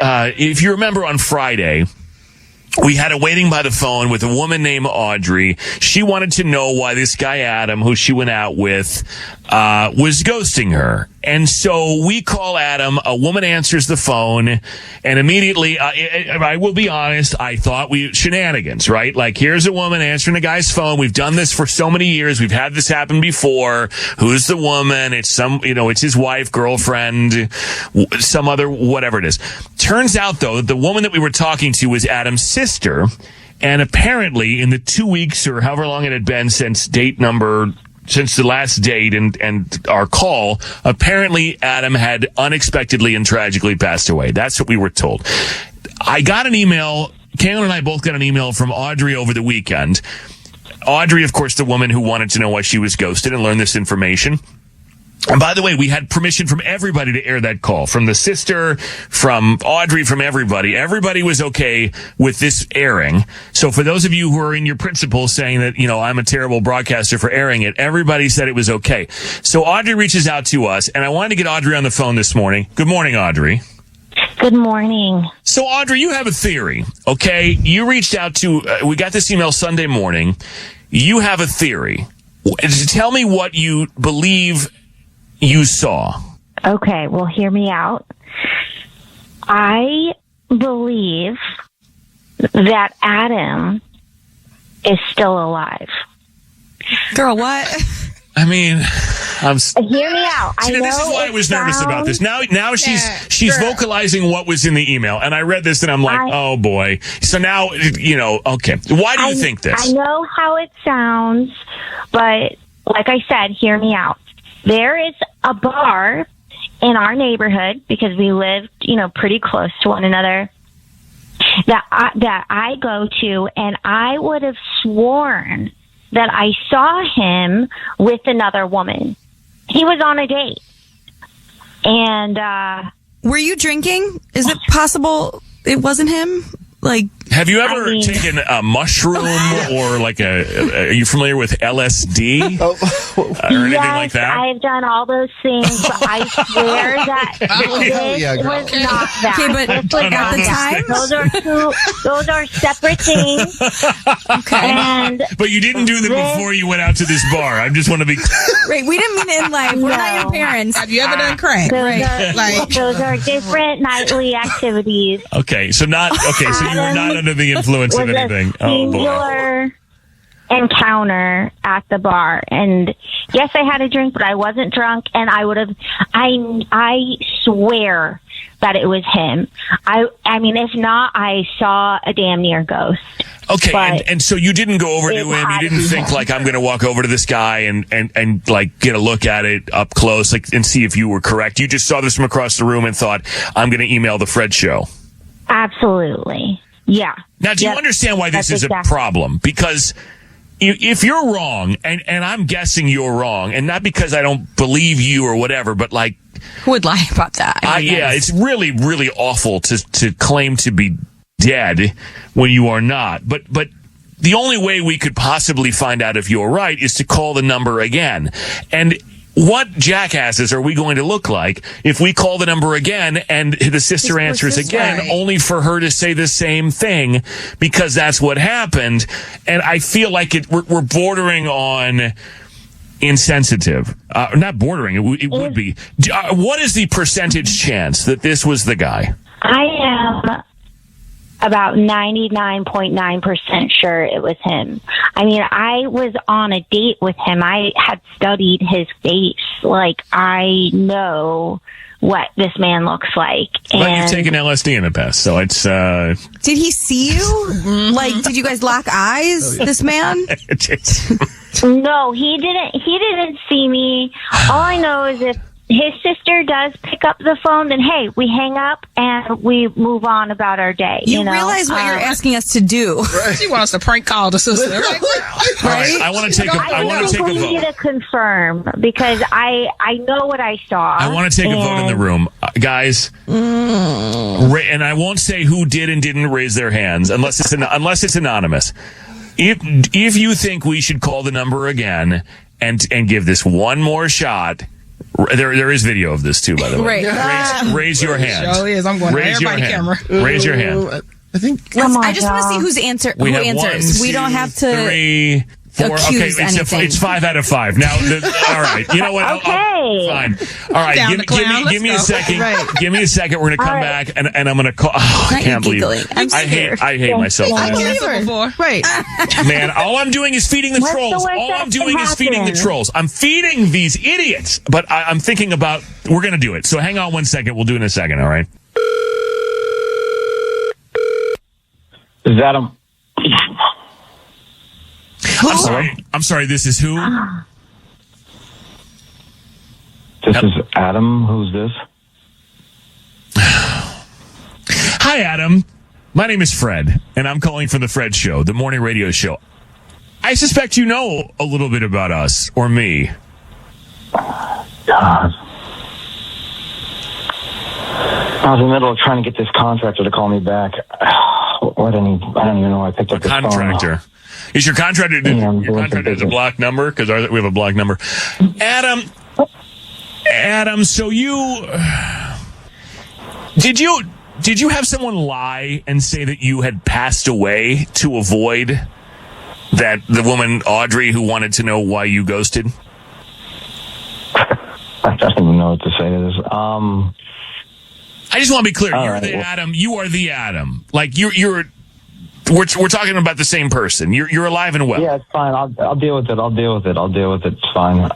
if you remember on Friday, we had a waiting by the phone with a woman named Audrey. She wanted to know why this guy, Adam, who she went out with, was ghosting her. And so we call Adam, a woman answers the phone, and immediately, I will be honest, I thought shenanigans, right? Like, here's a woman answering a guy's phone. We've done this for so many years. We've had this happen before. Who's the woman? It's it's his wife, girlfriend, some other, whatever it is. Turns out, though, the woman that we were talking to was Adam's sister. And apparently, in the 2 weeks or however long it had been since the last date and our call, apparently Adam had unexpectedly and tragically passed away. That's what we were told. I got an email. Kaylin and I both got an email from Audrey over the weekend. Audrey, of course, the woman who wanted to know why she was ghosted and learn this information. And by the way, we had permission from everybody to air that call, from the sister, from Audrey, from everybody. Everybody was okay with this airing. So for those of you who are in your principles saying that, I'm a terrible broadcaster for airing it, everybody said it was okay. So Audrey reaches out to us, and I wanted to get Audrey on the phone this morning. Good morning, Audrey. Good morning. So Audrey, you have a theory, okay? You reached out to, we got this email Sunday morning. You have a theory. Tell me what you believe you saw. Okay, well, hear me out. I believe that Adam is still alive. Girl, what? I mean, hear me out. See, this is why I was nervous about this. Now she's vocalizing what was in the email, and I read this and I'm like, oh boy. So now, okay. Why do you think this? I know how it sounds, but like I said, hear me out. There is a bar in our neighborhood, because we lived, pretty close to one another, that I go to, and I would have sworn that I saw him with another woman. He was on a date. And were you drinking? Is it possible it wasn't him? Have you ever taken a mushroom or are you familiar with LSD or anything like that? I've done all those things, but I swear that this was not that. Okay, but at the time? Those are separate things. Okay. But you didn't do them before you went out to this bar. I just want to be clear. Right, we didn't mean to end life. We're not your parents. Have you ever done crack? Those are different nightly activities. Okay, so you were not under the influence of anything. Oh, boy. Encounter at the bar, and yes, I had a drink, but I wasn't drunk, and I swear that it was him. I mean, if not, I saw a damn near ghost. Okay, and so you didn't go over to him. You didn't think I'm going to walk over to this guy and get a look at it up close, and see if you were correct. You just saw this from across the room and thought, I'm going to email the Fred Show. Absolutely. Yeah. Now, do you understand why this is a problem? Because if you're wrong, and I'm guessing you're wrong, and not because I don't believe you or whatever, but who would lie about that? It's really, really awful to claim to be dead when you are not. But the only way we could possibly find out if you're right is to call the number again. And what jackasses are we going to look like if we call the number again and the sister answers again, only for her to say the same thing, because that's what happened? And I feel like we're bordering on insensitive. Not bordering, it would be. What is the percentage chance that this was the guy? I am about 99.9% sure it was him. I mean, I was on a date with him. I had studied his face. I know what this man looks like. But you've taken LSD in the past, so it's... Did he see you? Did you guys lock eyes, this man? No, he didn't see me. All I know is if his sister does pick up the phone, then hey, we hang up and we move on about our day. You realize what you're asking us to do? Right. She wants to prank call the sister. Right? All right, I want to take a vote. We need to confirm, because I know what I saw. I want to take a vote in the room, guys. And I won't say who did and didn't raise their hands unless it's anonymous. If you think we should call the number again and give this one more shot, There is video of this too, by the way. Right. Raise your hand. Sure is. I'm going to Raise your everybody hand. camera. Raise your hand. I think. I just want to see who We have answers. 1, We don't 2, have to 3, 4. accuse Okay, anything. it's 5 out of 5. Now, all right. You know what? Okay. Fine. All right. Down Give the clown. me a Let's go. second. Right. Give me a second. We're going to come All back, and I'm going to call. Oh, I Not can't you believe giggling. I'm scared. I hate myself. I man. believe her. Before. Right. Man, all I'm doing is feeding the What's the trolls. worst All that I'm can doing is feeding the happen? trolls. I'm feeding these idiots, but I'm thinking about, we're going to do it. So hang on 1 second. We'll do it in a second, all right? This is Adam. I'm sorry, this is who? This is Adam. Who's this? Hi, Adam. My name is Fred, and I'm calling from the Fred Show, the morning radio show. I suspect you know a little bit about us, or me. God. I was in the middle of trying to get this contractor to call me back. I don't even know why I picked up the Contractor. Is your contractor, Yeah, I'm your doing contractor some is a block number? Because we have a block number. Adam, so did you have someone lie and say that you had passed away to avoid that the woman Audrey who wanted to know why you ghosted? I don't even know what to say to this. I just want to be clear. All You're right, the well- Adam. You are the Adam. Like we're talking about the same person. You're alive and well. Yeah, it's fine. I'll deal with it. I'll deal with it. It's fine.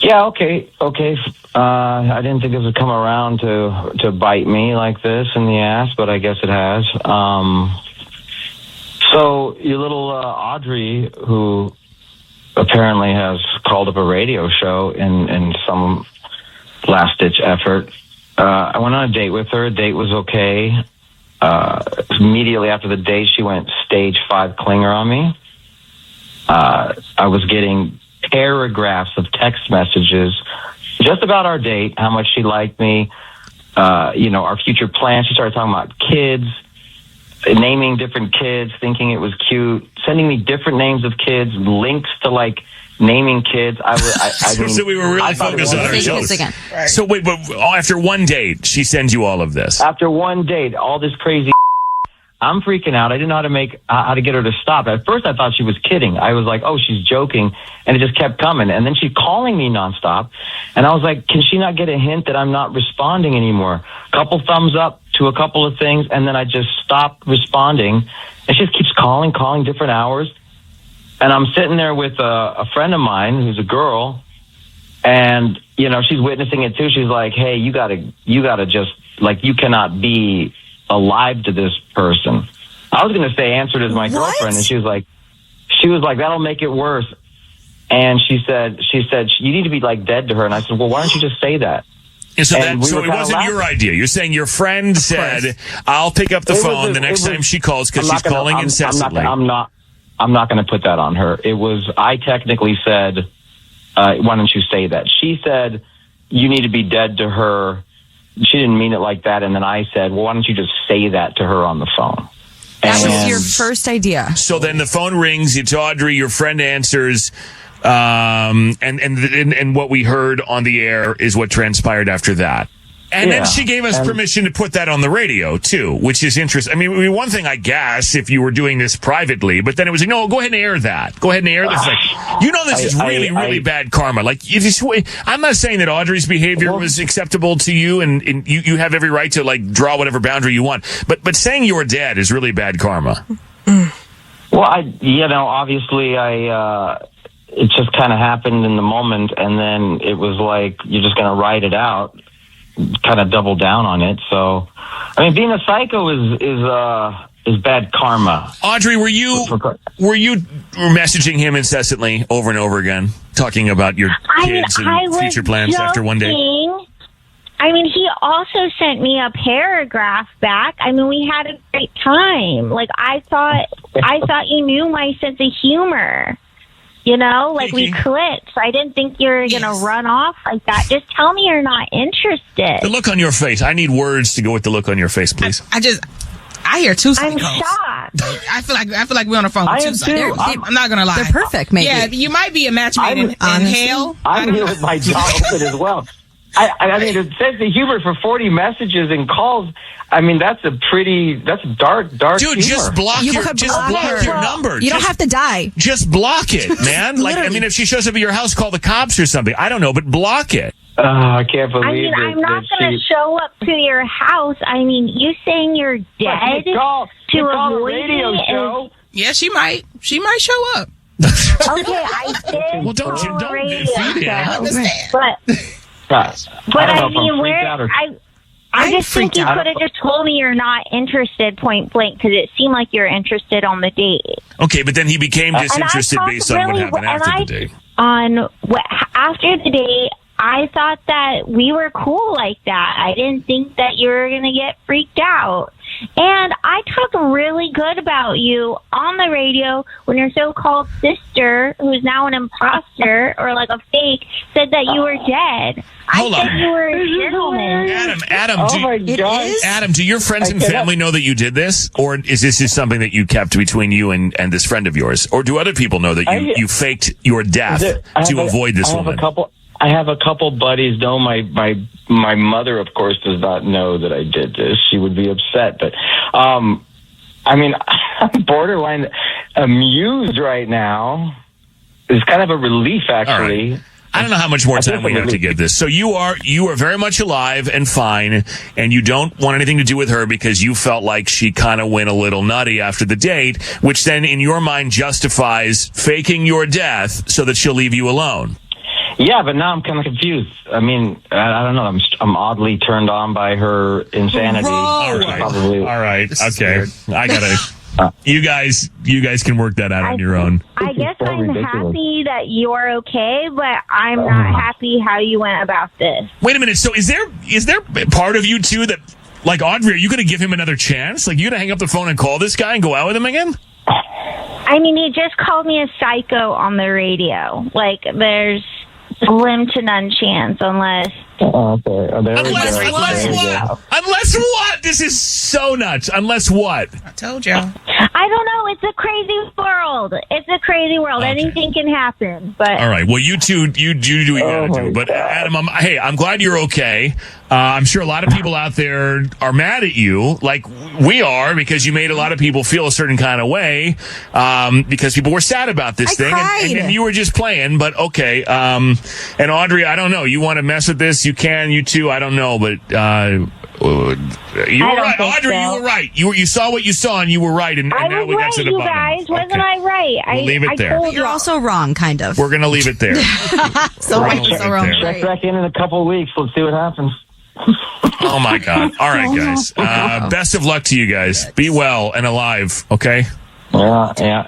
Yeah, okay. I didn't think this would come around to bite me like this in the ass, but I guess it has. So your little Audrey, who apparently has called up a radio show in some last-ditch effort, I went on a date with her. The date was okay. Immediately after the date, she went stage 5 clinger on me. I was getting paragraphs of text messages just about our date, how much she liked me, our future plans. She started talking about kids, naming different kids, thinking it was cute, sending me different names of kids, links to naming kids. So we were really focused on our Fake shows. kiss again. So wait, but after one date, she sends you all of this. After one date, all this crazy. I'm freaking out. I didn't know how to get her to stop. At first, I thought she was kidding. I was like, oh, she's joking. And it just kept coming. And then she's calling me nonstop. And I was like, can she not get a hint that I'm not responding anymore? Couple thumbs up to a couple of things. And then I just stopped responding. And she just keeps calling different hours. And I'm sitting there with a friend of mine who's a girl. And, she's witnessing it too. She's like, hey, you gotta just, you cannot be alive to this person. I was going to say answered as my girlfriend, and she was like, that'll make it worse. And she said, you need to be dead to her. And I said, well, why don't you just say that? And so And we so were it kinda wasn't your idea. You're saying your friend said, I'll pick up the phone the next time she calls because she's calling incessantly. I'm not going to put that on her. I technically said, why don't you say that? She said, you need to be dead to her. She didn't mean it like that. And then I said, well, why don't you just say that to her on the phone? That was And- your first idea. So then the phone rings. It's Audrey. Your friend answers. And what we heard on the air is what transpired after that. And then Yeah. she gave us permission to put that on the radio, too, which is interesting. I mean, one thing, I guess, if you were doing this privately, but then it was like, no, go ahead and air that. Go ahead and air this. This is really bad karma. I'm not saying that Audrey's behavior was acceptable to you, and you have every right to, draw whatever boundary you want. But saying you're dead is really bad karma. Well, obviously it just kind of happened in the moment, and then it was like, you're just going to ride it out, kind of double down on it. So, being a psycho is bad karma. Audrey, were you messaging him incessantly over and over again, talking about your kids and future plans after one day? He also sent me a paragraph back. We had a great time. I thought you knew my sense of humor. We clicked. So I didn't think you were going to run off like that. Just tell me you're not interested. The look on your face. I need words to go with the look on your face, please. I I hear two I'm calls. shocked. I feel like we're on the phone I with am two too. I'm not gonna lie. They're perfect, maybe. Yeah, you might be a match made in hell. I'm here with my jaw open as well. I mean, it says the humor for 40 messages and calls. I mean, that's dark Dude, humor. just block You your could just block block her. your number. You don't Just- have to die. Just block it, man. Like, I Literally. mean, if she shows up at your house, call the cops or something. I don't know, but block it. I can't believe I mean, that, I'm not that going to she- show up to your house. I mean, you saying you're dead You call to a avoid radio me show. Yeah, she might show up. Okay, I did. Well, don't call a radio feed it. show, Understand. But I don't know I if mean, I'm where freaked out or- I just think freaked you out. could have just told me you're not interested point blank because it seemed like you're interested on the date. Okay, but then he became disinterested talked based on what really happened well- after and the date. After the date, I thought that we were cool like that. I didn't think that you were going to get freaked out. And I talked really good about you on the radio when your so-called sister, who's now an imposter or like a fake, said that you were dead. Hold I said on. you were a gentleman. Adam, Oh my God. Adam, do your friends and I cannot- family know that you did this, or is this just something that you kept between you and this friend of yours, or do other people know that you faked your death to avoid this woman? I have a couple buddies. No, my mother, of course, does not know that I did this. She would be upset. But, I mean, I'm borderline amused right now. It's kind of a relief, actually. All right. I don't know how much more time we have to get this. So you are very much alive and fine, and you don't want anything to do with her because you felt like she kind of went a little nutty after the date, which then in your mind justifies faking your death so that she'll leave you alone. Yeah, but now I'm kind of confused. I mean, I don't know. I'm oddly turned on by her insanity. All right. Probably. All right. Okay. I gotta. You guys can work that out on your own. I guess so I'm ridiculous. happy that you're okay, but I'm not happy how you went about this. Wait a minute. So is there part of you too that, like, Audrey, are you going to give him another chance? Like, you going to hang up the phone and call this guy and go out with him again? I mean, he just called me a psycho on the radio. Like, there's slim to none chance unless... Okay. There we Unless go. what? Unless what? This is so nuts. Unless what? I told y'all. I don't know. It's a crazy world. It's a crazy world. Okay. Anything can happen. But All right. Well, you two, you do what you Oh, gotta do. my But God. Adam, I'm glad you're okay. I'm sure a lot of people out there are mad at you, like we are, because you made a lot of people feel a certain kind of way, because people were sad about this I thing, cried. and you were just playing. But okay. And Audrey, I don't know. You want to mess with this? You can. You too. I don't know. But you were don't right, think Audrey. so. You were right. You saw what you saw, and you were right. And I now was we got right, to the you bottom. guys. Wasn't Okay. I right? We'll leave it I there. told You're y'all. also wrong, kind of. We're gonna leave it there. So We're right, gonna leave so it wrong. there. Check back in a couple of weeks. Let's see what happens. Oh my God. All right, guys. Best of luck to you guys. Be well and alive. Okay. Yeah.